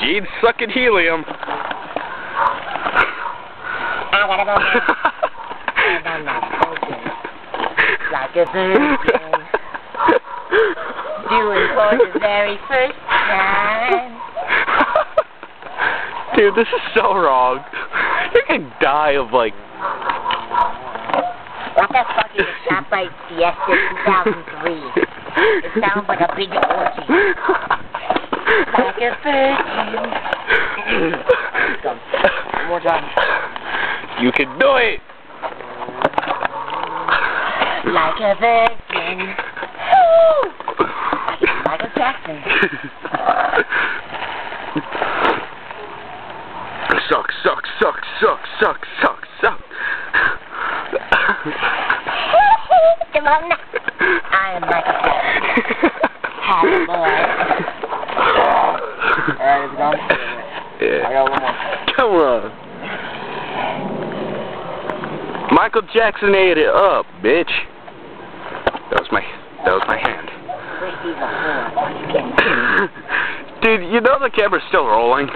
Gene's sucking helium. I gotta go home. And I'm not smoking. Like a virgin. Doing for the very first time. Dude, this is so wrong. You're gonna die of, like... What the fuck is a Shoprite Fiesta 2003? It sounds like a big orgy. Like a virgin. One more time. You can do it! Like a virgin. Michael Jackson. Suck, suck, suck, suck, suck, suck, suck. Come on now. I am Michael Jackson. Have a boy. Alright, is it on? Yeah. I got one more. Come on. Michael Jackson ate it up, bitch. That was my hand. Dude, you know the camera's still rolling?